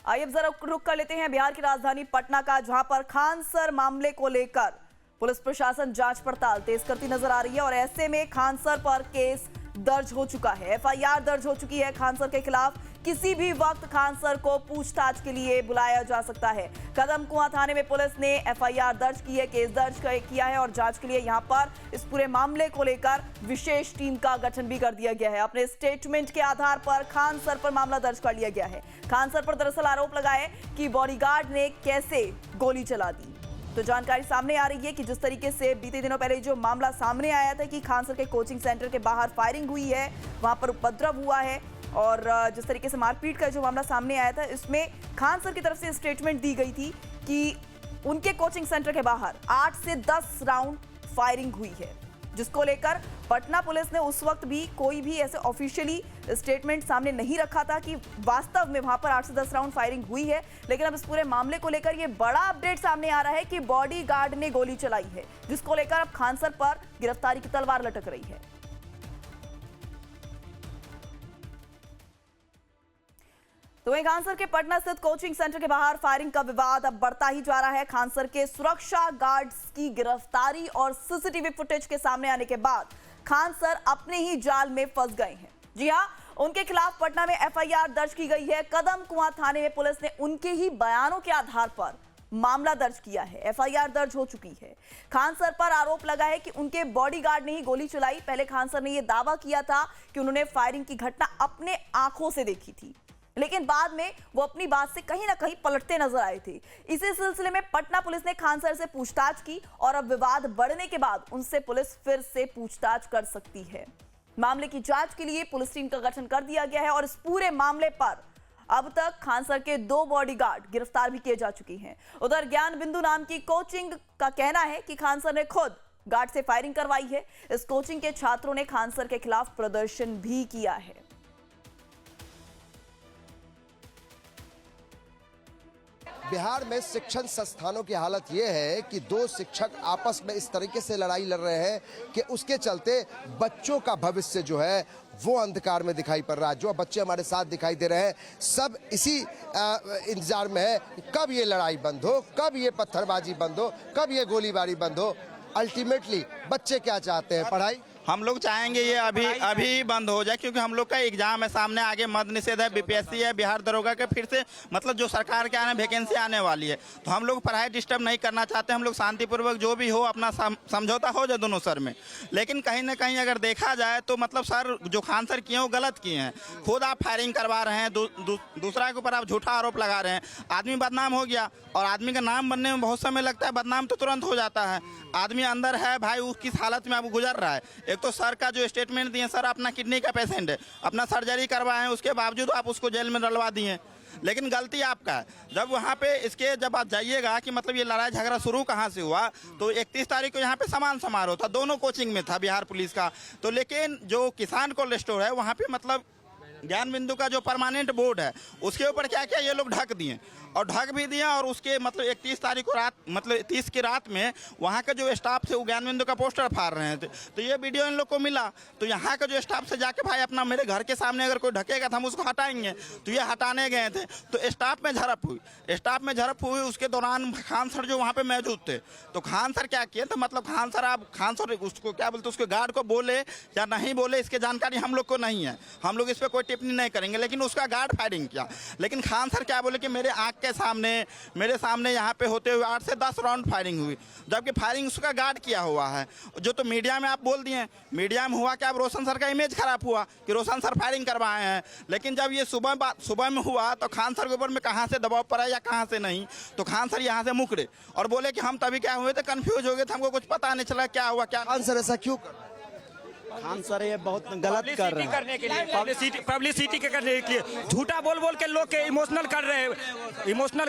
आइए अब जरा रुक कर लेते हैं बिहार की राजधानी पटना का, जहां पर खान सर मामले को लेकर पुलिस प्रशासन जांच पड़ताल तेज करती नजर आ रही है और ऐसे में खान सर पर केस दर्ज हो चुका है। एफआईआर दर्ज हो चुकी है खान सर के खिलाफ। किसी भी वक्त खान सर को पूछताछ के लिए बुलाया जा सकता है। कदमकुआं थाने में पुलिस ने एफआईआर दर्ज की है, केस दर्ज किया है और जांच के लिए यहां पर इस पूरे मामले को लेकर विशेष टीम का गठन भी कर दिया गया है। अपने स्टेटमेंट के आधार पर खान सर पर मामला दर्ज कर लिया गया है। खान सर पर दरअसल आरोप लगाए कि बॉडीगार्ड ने कैसे गोली चला दी। तो जानकारी सामने आ रही है कि जिस तरीके से बीते दिनों पहले जो मामला सामने आया था कि खान सर के कोचिंग सेंटर के बाहर फायरिंग हुई है, वहां पर उपद्रव हुआ है और जिस तरीके से मारपीट का जो मामला सामने आया था, इसमें खान सर की तरफ से स्टेटमेंट दी गई थी कि उनके कोचिंग सेंटर के बाहर 8 से 10 राउंड फायरिंग हुई है, जिसको लेकर पटना पुलिस ने उस वक्त भी कोई भी ऐसे ऑफिशियली स्टेटमेंट सामने नहीं रखा था कि वास्तव में वहां पर 8 से 10 राउंड फायरिंग हुई है। लेकिन अब इस पूरे मामले को लेकर यह बड़ा अपडेट सामने आ रहा है कि बॉडीगार्ड ने गोली चलाई है, जिसको लेकर अब खान सर पर गिरफ्तारी की तलवार लटक रही है। तो वहीं खान सर के पटना स्थित कोचिंग सेंटर के बाहर फायरिंग का विवाद अब बढ़ता ही जा रहा है। खान सर के सुरक्षा गार्ड्स की गिरफ्तारी और सीसीटीवी फुटेज के सामने आने के बाद खान सर अपने ही जाल में फंस गए हैं। जी हां, उनके खिलाफ पटना में एफआईआर दर्ज की गई है। कदमकुआं थाने में पुलिस ने उनके ही बयानों के आधार पर मामला दर्ज किया है। एफआईआर दर्ज हो चुकी है। खान सर पर आरोप लगा है कि उनके बॉडीगार्ड ने ही गोली चलाई। पहले खान सर ने यह दावा किया था कि उन्होंने फायरिंग की घटना अपने आंखों से देखी थी, लेकिन बाद में वो अपनी बात से कहीं ना कहीं पलटते नजर आए थे। इसी सिलसिले में पटना पुलिस ने खान सर से पूछताछ की और अब विवाद बढ़ने के बाद उनसे पुलिस फिर से पूछताछ कर सकती है। मामले की जांच के लिए पुलिस टीम का गठन कर दिया गया है और इस पूरे मामले पर अब तक खान सर के 2 बॉडीगार्ड गिरफ्तार भी किए जा चुके हैं। उधर ज्ञान बिंदु नाम की कोचिंग का कहना है कि खान सर ने खुद गार्ड से फायरिंग करवाई है। इस कोचिंग के छात्रों ने खान सर के खिलाफ प्रदर्शन भी किया है। बिहार में शिक्षण संस्थानों की हालत यह है कि 2 शिक्षक आपस में इस तरीके से लड़ाई लड़ रहे हैं कि उसके चलते बच्चों का भविष्य जो है वो अंधकार में दिखाई पड़ रहा है। जो बच्चे हमारे साथ दिखाई दे रहे हैं सब इसी इंतजार में है कब ये लड़ाई बंद हो, कब ये पत्थरबाजी बंद हो, कब ये गोलीबारी बंद हो। अल्टीमेटली बच्चे क्या चाहते हैं? पढ़ाई। हम लोग चाहेंगे ये अभी बंद हो जाए, क्योंकि हम लोग का एग्जाम है सामने, आगे मद निषेध है, बीपीएससी है, बिहार दरोगा के फिर से मतलब जो सरकार के आने वैकेंसी आने वाली है, तो हम लोग पढ़ाई डिस्टर्ब नहीं करना चाहते। हम लोग शांतिपूर्वक जो भी हो अपना समझौता हो जाए दोनों सर में। लेकिन कहीं ना कहीं अगर देखा जाए तो मतलब सर जो खान सर किए वो गलत किए हैं। खुद आप फायरिंग करवा रहे हैं, दूसरा के ऊपर आप झूठा आरोप लगा रहे हैं। आदमी बदनाम हो गया और आदमी का नाम बनने में बहुत समय लगता है, बदनाम तो तुरंत हो जाता है। आदमी अंदर है भाई, वो किस हालत में अब गुजर रहा है। एक तो सर का जो स्टेटमेंट दिए, सर अपना किडनी का पेशेंट है, अपना सर्जरी करवाए हैं, उसके बावजूद आप उसको जेल में डलवा दिए। लेकिन गलती आपका है। जब वहाँ पे जब आप जाइएगा कि मतलब ये लड़ाई झगड़ा शुरू कहाँ से हुआ, तो 31 तारीख को यहाँ पे समान समारोह था, दोनों कोचिंग में था बिहार पुलिस का। तो लेकिन जो किसान कोल्ड स्टोर है वहाँ पे मतलब ज्ञान बिंदु का जो परमानेंट बोर्ड है उसके ऊपर क्या क्या ये लोग ढक दिए और ढक भी दिए। और उसके मतलब 31 तारीख को रात मतलब 30 की रात में वहाँ का जो स्टाफ थे वो ज्ञान बिंदु का पोस्टर फाड़ रहे थे। तो ये वीडियो इन लोग को मिला, तो यहाँ का जो स्टाफ से जाके भाई अपना मेरे घर के सामने अगर कोई ढकेगा तो हम उसको हटाएंगे। तो ये हटाने गए थे, तो स्टाफ में झड़प हुई। उसके दौरान खान सर जो वहाँ पे मौजूद थे, तो खान सर क्या किए, तो मतलब खान सर उसको क्या बोलते उसके गार्ड को बोले या नहीं बोले इसकी जानकारी हम लोग को नहीं है, हम लोग इस पर कोई टिप्पणी नहीं करेंगे। लेकिन उसका गार्ड फायरिंग किया। लेकिन खान सर क्या बोले कि मेरे आंख के सामने मेरे सामने यहाँ पे होते हुए 8 से 10 राउंड फायरिंग हुई, जबकि फायरिंग उसका गार्ड किया हुआ है। जो तो मीडिया में आप बोल दिए, मीडिया में हुआ क्या, अब रोशन सर का इमेज खराब हुआ कि रोशन सर फायरिंग करवाए हैं। लेकिन जब ये सुबह में हुआ तो खान सर के ऊपर में कहाँ से दबाव पड़ा या कहाँ से नहीं, तो खान सर यहाँ से मुकरे और बोले कि हम तभी क्या हुए थे, कन्फ्यूज हो गए थे, हमको कुछ पता नहीं चला क्या हुआ क्या। खान सर ऐसा क्यों? खान सर ये बहुत गलत कर रहे हैं, करने के लिए पब्लिसिटी के करने के लिए झूठा बोल के लोग के इमोशनल कर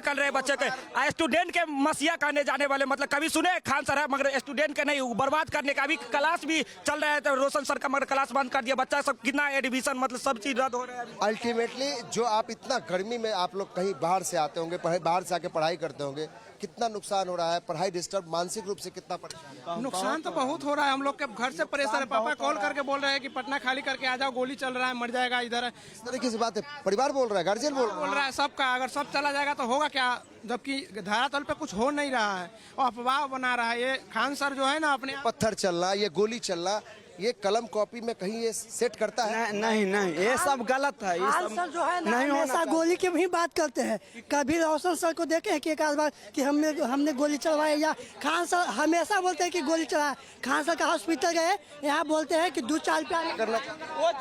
रहे हैं बच्चे के। स्टूडेंट के मसीहा कहने जाने वाले मतलब कभी सुने खान सर है, मगर स्टूडेंट के नहीं, बर्बाद करने का। अभी क्लास भी चल रहा है तो रोशन सर का मगर क्लास बंद कर दिया, बच्चा सब कितना एडमिशन मतलब सब चीज रद्द हो रहा है। अल्टीमेटली जो आप इतना गर्मी में आप लोग कहीं बाहर से आते होंगे, बाहर से आके पढ़ाई करते होंगे, कितना नुकसान हो रहा है? पढ़ाई डिस्टर्ब, मानसिक रूप से कितना परेशान है? नुकसान तो बहुत हो रहा है। हम लोग के घर से प्रेशर है, पापा कॉल बोल करके बोल रहे हैं कि पटना खाली करके आ जाओ, गोली चल रहा है, मर जाएगा इधर। इस तरीके से बात है, परिवार बोल रहा है, गार्जियन बोल रहा बोल रहा है सबका, अगर सब चला जाएगा तो होगा क्या, जबकि धरातल पे कुछ हो नहीं रहा है और अफवाह बना रहा है। ये खान सर जो है ना अपने है। पत्थर चलना, ये गोली चलना, ये कलम कॉपी में कहीं ये सेट करता है? नहीं नहीं, ये सब गलत है। ये खान सब सर जो है ना नहीं होना हमेशा चाहिए। गोली की भी बात करते हैं। कभी रोशन सर को देखे हैं कि एक आध बार कि हमने गोली चलवाई, या खान सर हमेशा बोलते हैं कि गोली चलाया। खान सर का हॉस्पिटल गए, यहाँ बोलते हैं कि 2-4 रुपया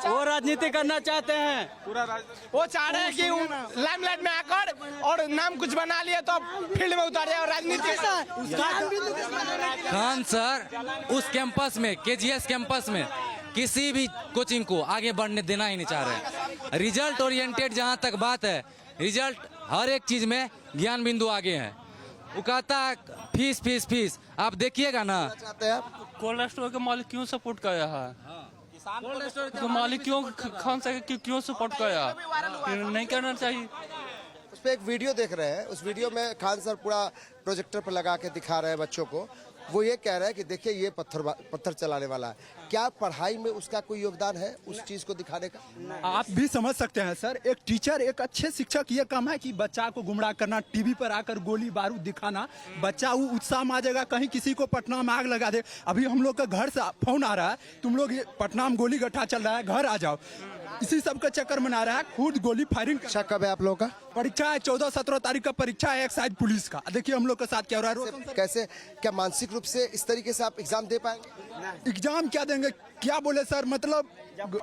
वो राजनीति करना चाहते हैं। वो चाह रहे हैं कि लाइमलाइट में आकर और नाम कुछ बना लिए तो फील्ड में उतारे और राजनीति। खान सर उस कैंपस में, केजीएस कैंपस में किसी भी कोचिंग को आगे बढ़ने देना ही नहीं चाह रहे। रिजल्ट ओरिएंटेड जहां तक बात है, रिजल्ट हर एक चीज में ज्ञान बिंदु आगे है। वो कहता है फीस फीस फीस, आप देखिएगा ना। चाहते हैं आप? कोल्ड स्टोर के मालिक क्यों सपोर्ट कर रहा है? कोल्ड स्टोर के मालिक क्यों खान सर क्यों सपोर्ट कर रहा है? नहीं करना चाहिए। उस पे एक वीडियो देख रहे हैं, उस वीडियो में खान सर पूरा प्रोजेक्टर पर लगा के दिखा रहे हैं बच्चों को। वो ये कह रहे हैं कि देखिए ये पत्थर चलाने वाला है। क्या पढ़ाई में उसका कोई योगदान है उस चीज को दिखाने का? आप भी समझ सकते हैं सर, एक टीचर, एक अच्छे शिक्षक ये काम है कि बच्चा को गुमराह करना, टीवी पर आकर गोली बारूद दिखाना। बच्चा वो उत्साह में आ जाएगा, कहीं किसी को पटना में आग लगा दे। अभी हम लोग का घर से फोन आ रहा है, तुम लोग पटना में गोली गट्ठा चल रहा है, घर आ जाओ। इसी सब का चक्कर मना रहा है, खुद गोली फायरिंग। परीक्षा कब है आप लोगों का? परीक्षा है 14-17 तारीख का परीक्षा है, एक्साइज पुलिस का। देखिए हम लोग के साथ क्या हो रहा है। कैसे, क्या मानसिक रूप से इस तरीके से आप एग्जाम दे पाएंगे? एग्जाम क्या देंगे, क्या बोले सर, मतलब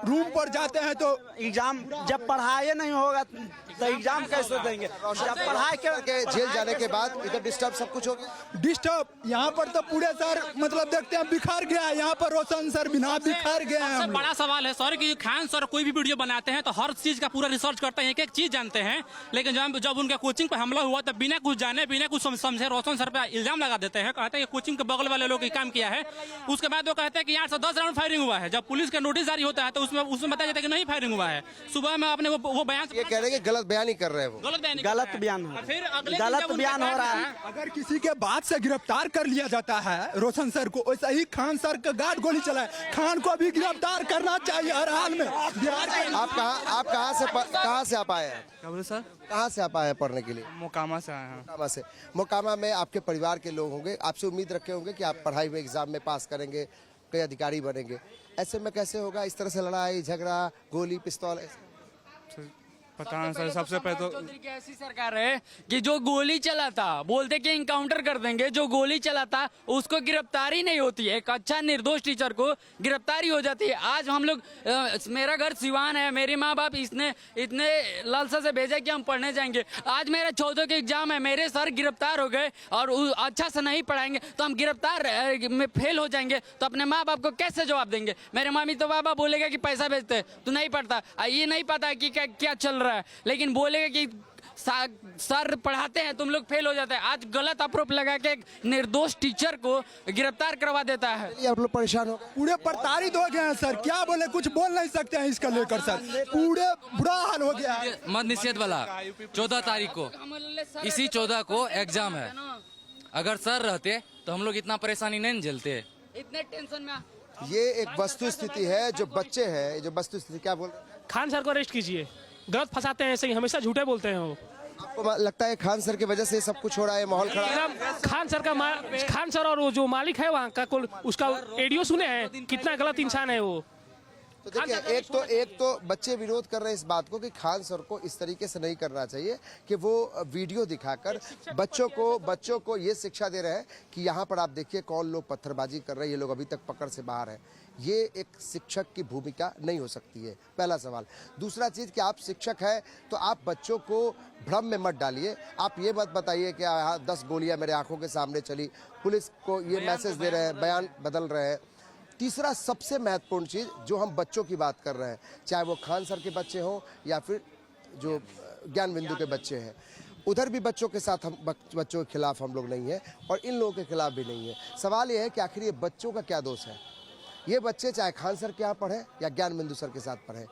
रूम पर जाते हैं तो एग्जाम जब पढ़ाई नहीं होगा तो एग्जाम कैसे देंगे? जब पढ़ाई के जेल जाने के बाद इधर डिस्टर्ब सब कुछ हो गया। डिस्टर्ब यहाँ पर तो पूरे सर मतलब देखते हैं बिखर गया है। यहाँ पर रोशन सर बिना बिखर गए हैं। सबसे बड़ा सवाल है सर कि खान सर कोई भी वीडियो बनाते हैं तो हर चीज का पूरा रिसर्च करते हैं, एक एक चीज जानते हैं। लेकिन जब उनके कोचिंग पर हमला हुआ तब बिना कुछ जाने, बिना कुछ समझे रोशन सर पे इल्जाम लगा देते हैं। कहते हैं कि कोचिंग के बगल वाले लोग काम किया है। उसके बाद वो कहते हैं कि 810 राउंड फायरिंग हुआ है। जब पुलिस का नोटिस जारी होता है तो उसमें बताया जाता है कि नहीं फायरिंग हुआ है। सुबह में आपने वो बयान, ये कह रहे हैं कि गलत बयान ही कर रहे हैं, वो गलत बयान हो, फिर गलत बयान हो रहा है। अगर किसी के बात से गिरफ्तार कर लिया जाता है रोशन सर को, वैसे ही खान सर का गार्ड गोली चला है। खान को भी गिरफ्तार करना चाहिए हर हाल में। आप कहाँ से आप आए हैं? सर कहाँ से आप आए हैं पढ़ने के लिए? मोकामा से आए हैं। मोकामा से। मोकामा में आपके परिवार के लोग होंगे, आपसे उम्मीद रखे होंगे कि आप पढ़ाई में एग्जाम में पास करेंगे, कई अधिकारी बनेंगे। ऐसे में कैसे होगा इस तरह से लड़ाई झगड़ा, गोली पिस्तौल? पता नहीं सर, सबसे पहले तो ऐसी सरकार है कि जो गोली चला था बोलते कि इनकाउंटर कर देंगे, जो गोली चला था उसको गिरफ्तारी नहीं होती है। एक अच्छा निर्दोष टीचर को गिरफ्तारी हो जाती है। आज हम लोग, मेरा घर सिवान है, मेरे माँ बाप इतने लालसा से भेजा कि हम पढ़ने जाएंगे। आज मेरा 14 के एग्जाम है, मेरे सर गिरफ्तार हो गए और अच्छा से नहीं पढ़ाएंगे तो हम गिरफ्तार में फेल हो जाएंगे तो अपने माँ बाप को कैसे जवाब देंगे? मेरे मम्मी तो बाबा बोलेगा कि पैसा भेजते तू नहीं पढ़ता, ये नहीं पता कि क्या चल रहा है, लेकिन बोलेगा कि सर पढ़ाते हैं तुम लोग फेल हो जाते हैं। आज गलत आरोप लगा के एक निर्दोष टीचर को गिरफ्तार करवा देता है। आप लोग परेशान हो गए, पूरे प्रताड़ित हो गए हैं सर। क्या बोले, कुछ बोल नहीं सकते हैं इसका लेकर सर। पूरे बुरा हाल हो गया है। मद निषेध वाला 14 तारीख को, इसी 14 को एग्जाम है। अगर सर रहते तो हम लोग इतना परेशानी नहीं झेलते। इतने टेंशन में ये एक वस्तु स्थिति है। जो बच्चे हैं, जो वस्तु स्थिति, क्या बोल रहे हैं? खान सर को अरेस्ट कीजिए, गलत फंसाते हैं, ऐसे ही हमेशा झूठे बोलते हैं वो। आपको लगता है खान सर की वजह से सब कुछ हो रहा है, माहौल खराब है? एकदम खान सर और वो जो मालिक है वहाँ का, उसका ऑडियो सुने हैं, कितना गलत इंसान है वो। तो देखिए, एक तो बच्चे विरोध कर रहे हैं इस बात को कि खान सर को इस तरीके से नहीं करना चाहिए कि वो वीडियो दिखाकर बच्चों को ये शिक्षा दे रहे हैं कि यहाँ पर आप देखिए कौन लोग पत्थरबाजी कर रहे हैं, ये लोग अभी तक पकड़ से बाहर हैं। ये एक शिक्षक की भूमिका नहीं हो सकती है, पहला सवाल। दूसरा चीज़ कि आप शिक्षक हैं तो आप बच्चों को भ्रम में मत डालिए। आप ये मत बताइए कि 10 गोलियां मेरे आंखों के सामने चली, पुलिस को ये मैसेज दे रहे हैं, बयान बदल रहे हैं। तीसरा सबसे महत्वपूर्ण चीज़, जो हम बच्चों की बात कर रहे हैं, चाहे वो खान सर के बच्चे हों या फिर जो ज्ञान बिंदु के बच्चे हैं, उधर भी बच्चों के साथ हम बच्चों के खिलाफ हम लोग नहीं हैं और इन लोगों के खिलाफ भी नहीं है। सवाल ये है कि आखिर ये बच्चों का क्या दोष है? ये बच्चे चाहे खान सर के यहाँ पढ़े या ज्ञान बिंदु सर के साथ पढ़े,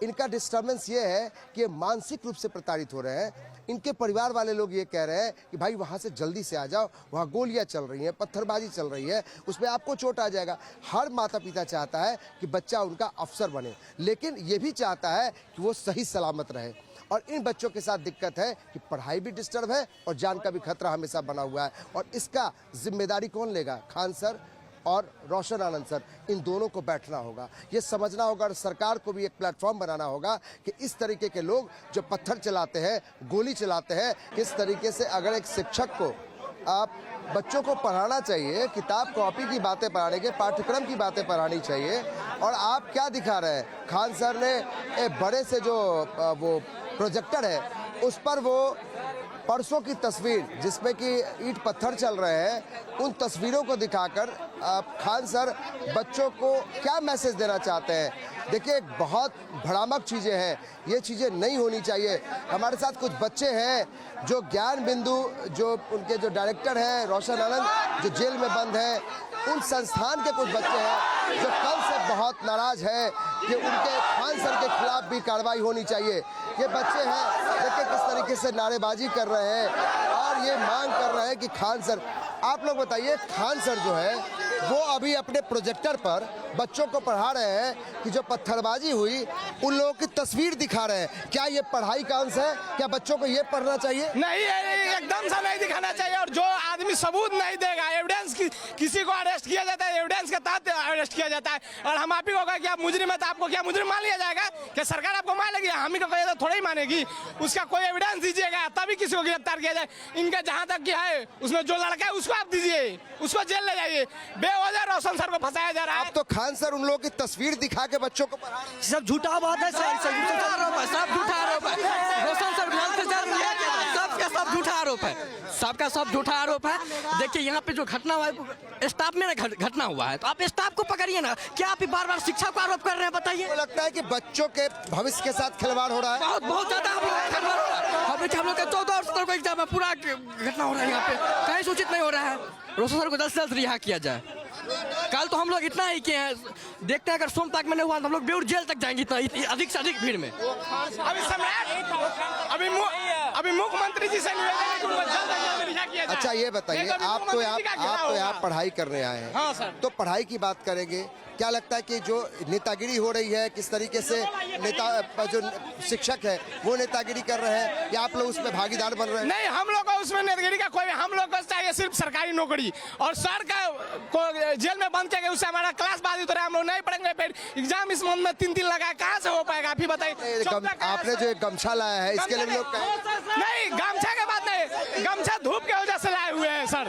इनका डिस्टर्बेंस ये है कि ये मानसिक रूप से प्रताड़ित हो रहे हैं। इनके परिवार वाले लोग ये कह रहे हैं कि भाई वहाँ से जल्दी से आ जाओ, वहाँ गोलियां चल रही हैं, पत्थरबाजी चल रही है, उसमें आपको चोट आ जाएगा। हर माता पिता चाहता है कि बच्चा उनका अफसर बने, लेकिन ये भी चाहता है कि वो सही सलामत रहे। और इन बच्चों के साथ दिक्कत है कि पढ़ाई भी डिस्टर्ब है और जान का भी खतरा हमेशा बना हुआ है। और इसका जिम्मेदारी कौन लेगा? खान सर और रोशन आनंद सर, इन दोनों को बैठना होगा, ये समझना होगा और सरकार को भी एक प्लेटफॉर्म बनाना होगा कि इस तरीके के लोग जो पत्थर चलाते हैं, गोली चलाते हैं, किस तरीके से अगर एक शिक्षक को आप बच्चों को पढ़ाना चाहिए, किताब कॉपी की बातें पढ़ाने के, पाठ्यक्रम की बातें पढ़ानी चाहिए, और आप क्या दिखा रहे हैं? खान सर ने एक बड़े से जो वो प्रोजेक्टर है उस पर वो परसों की तस्वीर जिसमें कि ईंट पत्थर चल रहे हैं, उन तस्वीरों को दिखाकर खान सर बच्चों को क्या मैसेज देना चाहते हैं? देखिए, बहुत भ्रामक चीज़ें हैं, ये चीज़ें नहीं होनी चाहिए। हमारे साथ कुछ बच्चे हैं जो ज्ञान बिंदु, जो उनके जो डायरेक्टर हैं रोशन आनंद, जो जेल में बंद हैं, उन संस्थान के कुछ बच्चे हैं जो कल से बहुत नाराज है कि उनके खान सर के खिलाफ भी कार्रवाई होनी चाहिए। ये बच्चे हैं, देखिए किस तरीके से नारेबाजी कर रहे हैं और ये मांग कर रहे हैं कि खान सर, आप लोग बताइए, खान सर जो है वो अभी अपने प्रोजेक्टर पर बच्चों को पढ़ा रहे हैं कि जो पत्थरबाजी हुई उन लोगों की तस्वीर दिखा रहे हैं। क्या ये पढ़ाई का अंश है? क्या बच्चों को ये पढ़ना चाहिए? नहीं, एकदम से नहीं दिखाना चाहिए। और जो आदमी सबूत नहीं देगा, एविडेंस किसी को अरेस्ट किया जाता है, एविडेंस के तहत अरेस्ट किया जाता है। और हम आप ही होगा कि आप मुजरिम है तो आपको क्या मुजरिम मान लिया जाएगा? क्या सरकार आपको मान लेगी? हम ही को कहेगा थोड़ा ही मानेगी। उसका कोई एविडेंस दीजिएगा तभी किसी को गिरफ्तार किया जाए। इनका जहाँ तक क्या है, उसमें जो लड़का है उसको आप दीजिए, उसको जेल ले जाइए। बेवजह रोशन सर को फंसाया जा रहा है। अब तो खान सर उन लोगों की तस्वीर दिखा के बच्चों को पढ़ा रहे हैं। सब झूठा बात है सर, सब झूठा आरोप है। रोशन सर सबका सब झूठा आरोप है, सबका सब झूठा आरोप है। देखिए यहाँ पे जो घटना हुआ है, स्टाफ में घटना हुआ है, तो आप स्टाफ को पकड़िए ना। क्या आप बार-बार शिक्षा को आरोप कर रहे हैं? बताइए। मुझे लगता है कि बच्चों के भविष्य के साथ खिलवाड़ हो रहा है। बहुत ज्यादा हम लोग का 14 और 17 को एग्जाम में पूरा घटना हो रहा है। यहाँ पे कहीं सूचित नहीं हो रहा है। रोशन सर को जल्द से जल्द रिहा किया जाए। कल तो हम लोग इतना ही किए हैं, देखते हैं अगर सोम तक में नहीं हुआ तो हम लोग बेउर जेल तक जाएंगे, इतना अधिक से अधिक भीड़ में। अभी मुख्यमंत्री जी से निवेदन है कि उनको जल्द से जल्द रिहा किया जाए। अच्छा, ये बताइए, आप तो यहाँ पढ़ाई करने आए हैं। हाँ सर। तो पढ़ाई की बात करेंगे, क्या लगता है कि जो नेतागिरी हो रही है, किस तरीके से नेता जो शिक्षक है वो नेतागिरी कर रहे हैं, या आप लोग उसमें भागीदार बन रहे हैं? नहीं, हम लोग को उसमें नेतागिरी का कोई, हम लोग को चाहिए सिर्फ सरकारी नौकरी। और सर का को जेल में बंद किया गया, उससे हमारा क्लास बाधित हो रहा है। हम लोग नहीं पढ़ेंगे, फिर एग्जाम इस मंथ में 3 दिन लगा, कहाँ से हो पाएगा? आप ही बताइए। आपने जो एक गमछा लाया है, इसके लिए लोग नहीं, गमछा के बात नहीं, गमछा धूप के वजह से लाए हुए हैं सर,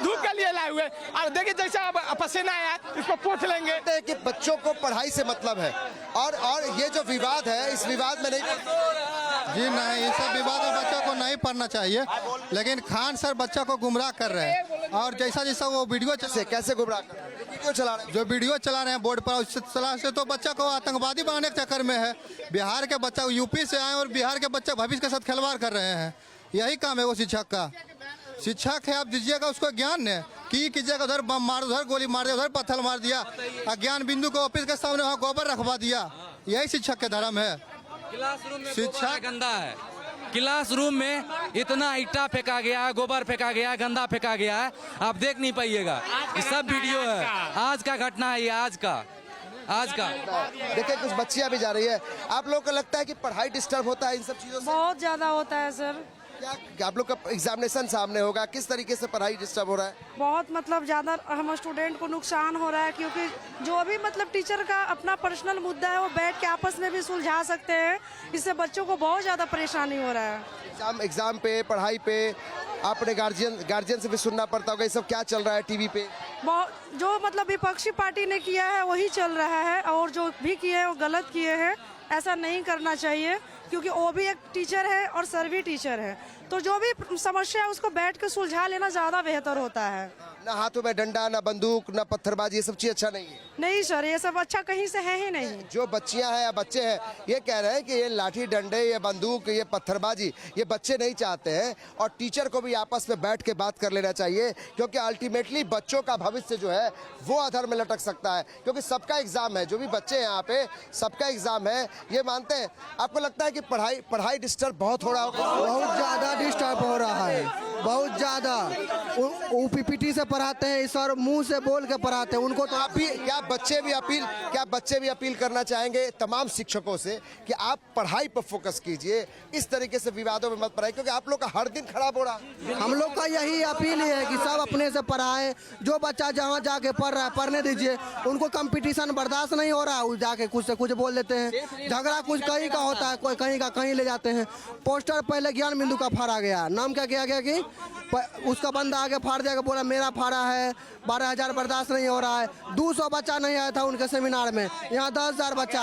धूप के लिए लाए हुए हैं। और देखिए जैसे अब पसीना आया, इसको पोंछ लेंगे। कि बच्चों को पढ़ाई से मतलब है, और ये जो विवाद है, इस विवाद में नहीं। जी नहीं, इस सब विवाद में बच्चों को नहीं पढ़ना चाहिए, लेकिन खान सर बच्चों को गुमराह कर रहे हैं। और जैसा वो वीडियो कैसे गुमराह कर रहे हैं? वीडियो चला रहे हैं, जो वीडियो चला रहे हैं बोर्ड पर, उससे से तो बच्चा को आतंकवादी बनाने के चक्कर में है। बिहार के बच्चा यूपी से आए और बिहार के बच्चे भविष्य के साथ खिलवाड़ कर रहे हैं। यही काम है वो शिक्षक का। शिक्षक है, आप दीजिएगा उसको ज्ञान ने की कीजिएगा, उधर बम मार, उधर गोली मार दिया, उधर पत्थर मार दिया, अज्ञान बिंदु को ऑफिस के सामने वहाँ गोबर रखवा दिया। यही शिक्षक के धर्म है। शिक्षा गंदा है। क्लासरूम में इतना ईटा फेंका गया है, गोबर फेंका गया है, गंदा फेंका गया है, आप देख नहीं पाइएगा। ये सब वीडियो है, आज का घटना है ये, आज का। देखिए कुछ बच्चियां भी जा रही है। आप लोगों को लगता है कि पढ़ाई डिस्टर्ब होता है इन सब चीजों से? बहुत ज्यादा होता है सर। क्या आप लोग का एग्जामिनेशन सामने होगा, किस तरीके से पढ़ाई डिस्टर्ब हो रहा है? बहुत मतलब ज्यादा हम स्टूडेंट को नुकसान हो रहा है, क्योंकि जो भी मतलब टीचर का अपना पर्सनल मुद्दा है वो बैठ के आपस में भी सुलझा सकते हैं। इससे बच्चों को बहुत ज्यादा परेशानी हो रहा है। एग्जाम पे, पढ़ाई पे आपने गार्जियन से भी सुनना पड़ता होगा, ये सब क्या चल रहा है टीवी पे? जो मतलब विपक्षी पार्टी ने किया है वही चल रहा है, और जो भी किए हैं वो गलत किए हैं। ऐसा नहीं करना चाहिए, क्योंकि वो भी एक टीचर है और सर भी टीचर है। तो जो भी समस्या है उसको बैठ के सुलझा लेना ज़्यादा बेहतर होता है। ना हाथों में डंडा, ना बंदूक, ना पत्थरबाजी, ये सब चीज अच्छा नहीं है। नहीं सर, ये सब अच्छा कहीं से है ही नहीं। जो बच्चियां हैं या बच्चे हैं ये कह रहे हैं कि ये लाठी डंडे, ये बंदूक, ये पत्थरबाजी ये बच्चे नहीं चाहते हैं, और टीचर को भी आपस में बैठ के बात कर लेना चाहिए, क्योंकि अल्टीमेटली बच्चों का भविष्य जो है वो अधर में लटक सकता है, क्योंकि सबका एग्जाम है। जो भी बच्चे हैं यहाँ पे सबका एग्जाम है, ये मानते हैं। आपको लगता है कि पढ़ाई डिस्टर्ब बहुत हो रहा होगा? बहुत ज़्यादा डिस्टर्ब हो रहा है, बहुत ज़्यादा। वो पीपीटी से पढ़ाते हैं सर, मुंह से बोल के पढ़ाते हैं उनको। तो आप भी क्या बच्चे भी अपील करना चाहेंगे तमाम शिक्षकों से कि आप पढ़ाई पर फोकस कीजिए, इस तरीके से विवादों में मत पढ़ाइए, क्योंकि आप लोग का हर दिन खराब हो रहा है। हम लोग का यही अपील है कि सब अपने से पढ़ाएं। जो बच्चा जहाँ जाके पढ़ रहा है पढ़ने दीजिए, उनको कंपटीशन बर्दाश्त नहीं हो रहा है, जाके कुछ से कुछ बोल देते हैं। झगड़ा कुछ कहीं का होता है, कोई कहीं का कहीं ले जाते हैं। पोस्टर पहले ज्ञान बिंदु का फाड़ा गया, नाम क्या किया गया कि उसका बंदा आगे फाड़ दिया, बोला मेरा फाड़ा है, 12,000 बर्दाश्त नहीं हो रहा है। 200 बच्चा नहीं आया था उनके सेमिनार में, यहाँ 10,000 बच्चा।